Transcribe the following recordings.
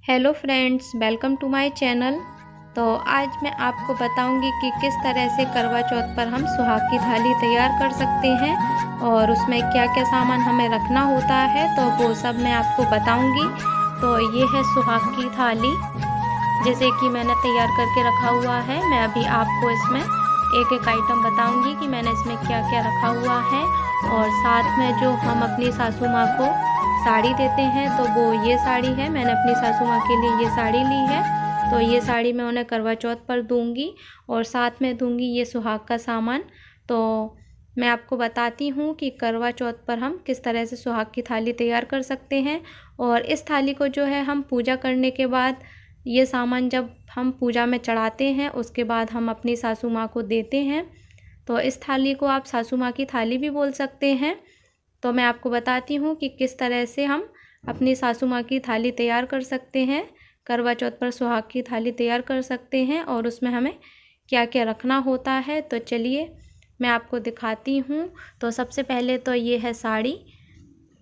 Hello friends, welcome to my channel. तो आज मैं आपको बताऊंगी कि किस तरह से करवा चौथ पर हम सुहाग की थाली तैयार कर सकते हैं और उसमें क्या क्या सामान हमें रखना होता है, तो वो सब मैं आपको बताऊंगी। तो ये है सुहाग की थाली, जैसे कि मैंने तैयार करके रखा हुआ है। मैं अभी आपको इसमें एक एक आइटम बताऊंगी कि मैंने इसमें क्या क्या रखा हुआ है। और साथ में जो हम अपनी सासू माँ को साड़ी देते हैं, तो वो ये साड़ी है। मैंने अपनी सासू माँ के लिए ये साड़ी ली है, तो ये साड़ी मैं उन्हें करवा चौथ पर दूंगी और साथ में दूंगी ये सुहाग का सामान। तो मैं आपको बताती हूँ कि करवा चौथ पर हम किस तरह से सुहाग की थाली तैयार कर सकते हैं। और इस थाली को जो है हम पूजा करने के बाद, ये सामान जब हम पूजा में चढ़ाते हैं, उसके बाद हम अपनी सासू माँ को देते हैं। तो इस थाली को आप सासू माँ की थाली भी बोल सकते हैं। तो मैं आपको बताती हूँ कि किस तरह से हम अपनी सासू माँ की थाली तैयार कर सकते हैं, करवा चौथ पर सुहाग की थाली तैयार कर सकते हैं और उसमें हमें क्या क्या रखना होता है। तो चलिए मैं आपको दिखाती हूँ। तो सबसे पहले तो ये है साड़ी।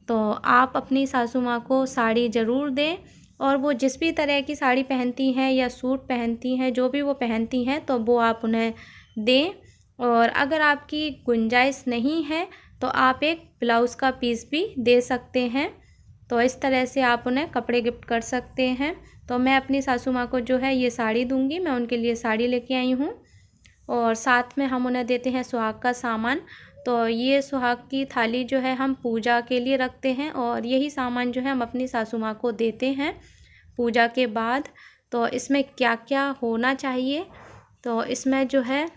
तो आप अपनी सासू माँ को साड़ी ज़रूर दें, और वो जिस भी तरह की साड़ी पहनती हैं या सूट पहनती हैं, जो भी वो पहनती हैं, तो वो आप उन्हें दें। और अगर आपकी गुंजाइश नहीं है तो आप एक ब्लाउज़ का पीस भी दे सकते हैं। तो इस तरह से आप उन्हें कपड़े गिफ्ट कर सकते हैं। तो मैं अपनी सासू माँ को जो है ये साड़ी दूंगी, मैं उनके लिए साड़ी लेके आई हूँ। और साथ में हम उन्हें देते हैं सुहाग का सामान। तो ये सुहाग की थाली जो है हम पूजा के लिए रखते हैं, और यही सामान जो है हम अपनी सासू माँ को देते हैं पूजा के बाद। तो इसमें क्या क्या होना चाहिए, तो इसमें जो है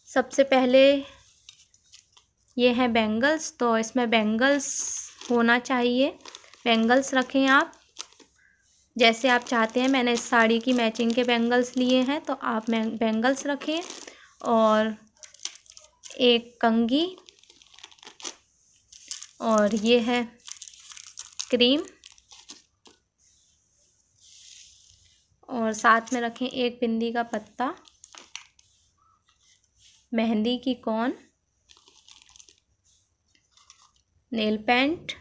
सबसे पहले ये है बैंगल्स। तो इसमें बैंगल्स होना चाहिए, बैंगल्स रखें आप जैसे आप चाहते हैं। मैंने इस साड़ी की मैचिंग के बैंगल्स लिए हैं, तो आप बैंगल्स रखें। और एक कंघी, और ये है क्रीम, और साथ में रखें एक बिंदी का पत्ता, मेहंदी की कौन, नेल पेंट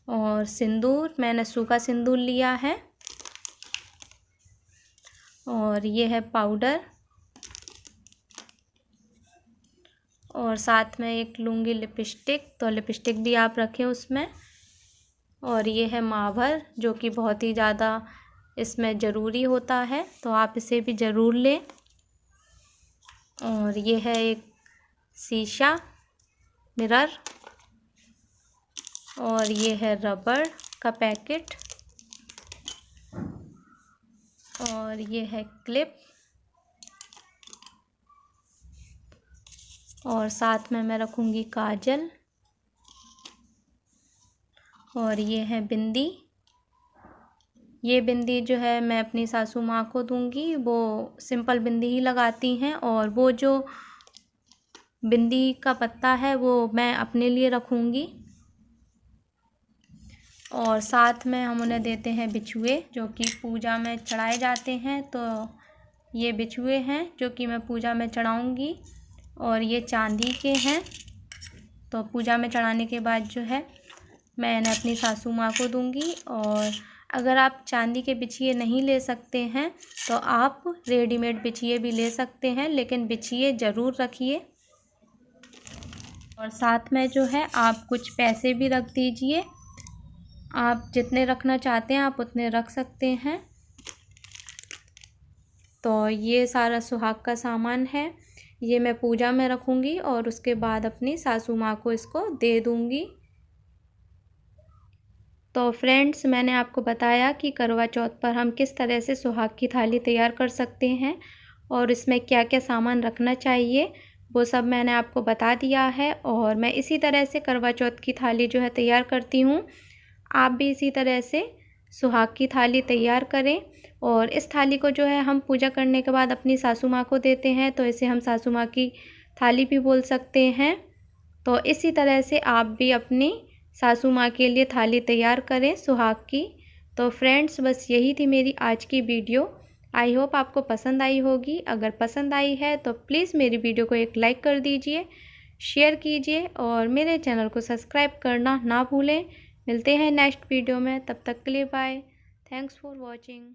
और सिंदूर। मैंने सूखा सिंदूर लिया है। और ये है पाउडर, और साथ में एक लूँगी लिपस्टिक, तो लिपस्टिक भी आप रखें उसमें। और ये है मावर, जो कि बहुत ही ज़्यादा इसमें ज़रूरी होता है, तो आप इसे भी ज़रूर लें। और ये है एक शीशा, मिरर, और ये है रबड़ का पैकेट, और ये है क्लिप, और साथ में मैं रखूँगी काजल, और ये है बिंदी। ये बिंदी जो है मैं अपनी सासू माँ को दूंगी, वो सिंपल बिंदी ही लगाती हैं। और वो जो बिंदी का पत्ता है वो मैं अपने लिए रखूँगी। और साथ में हम उन्हें देते हैं बिछुए, जो कि पूजा में चढ़ाए जाते हैं। तो ये बिछुए हैं जो कि मैं पूजा में चढ़ाऊँगी, और ये चांदी के हैं। तो पूजा में चढ़ाने के बाद जो है मैं इन्हें अपनी सासू माँ को दूंगी। और अगर आप चांदी के बिछिए नहीं ले सकते हैं, तो आप रेडीमेड बिछिए भी ले सकते हैं, लेकिन बिछिए ज़रूर रखिए। और साथ में जो है आप कुछ पैसे भी रख दीजिए। आप जितने रखना चाहते हैं आप उतने रख सकते हैं। तो ये सारा सुहाग का सामान है, ये मैं पूजा में रखूँगी और उसके बाद अपनी सासू माँ को इसको दे दूँगी। तो फ्रेंड्स, मैंने आपको बताया कि करवा चौथ पर हम किस तरह से सुहाग की थाली तैयार कर सकते हैं और इसमें क्या क्या सामान रखना चाहिए, वो सब मैंने आपको बता दिया है। और मैं इसी तरह से करवा चौथ की थाली जो है तैयार करती हूँ। आप भी इसी तरह से सुहाग की थाली तैयार करें। और इस थाली को जो है हम पूजा करने के बाद अपनी सासू माँ को देते हैं, तो इसे हम सासू माँ की थाली भी बोल सकते हैं। तो इसी तरह से आप भी अपनी सासू माँ के लिए थाली तैयार करें सुहाग की। तो फ्रेंड्स, बस यही थी मेरी आज की वीडियो। आई होप आपको पसंद आई होगी। अगर पसंद आई है तो प्लीज़ मेरी वीडियो को एक लाइक कर दीजिए, शेयर कीजिए और मेरे चैनल को सब्सक्राइब करना ना भूलें। मिलते हैं नेक्स्ट वीडियो में, तब तक के लिए बाय। Thanks for watching.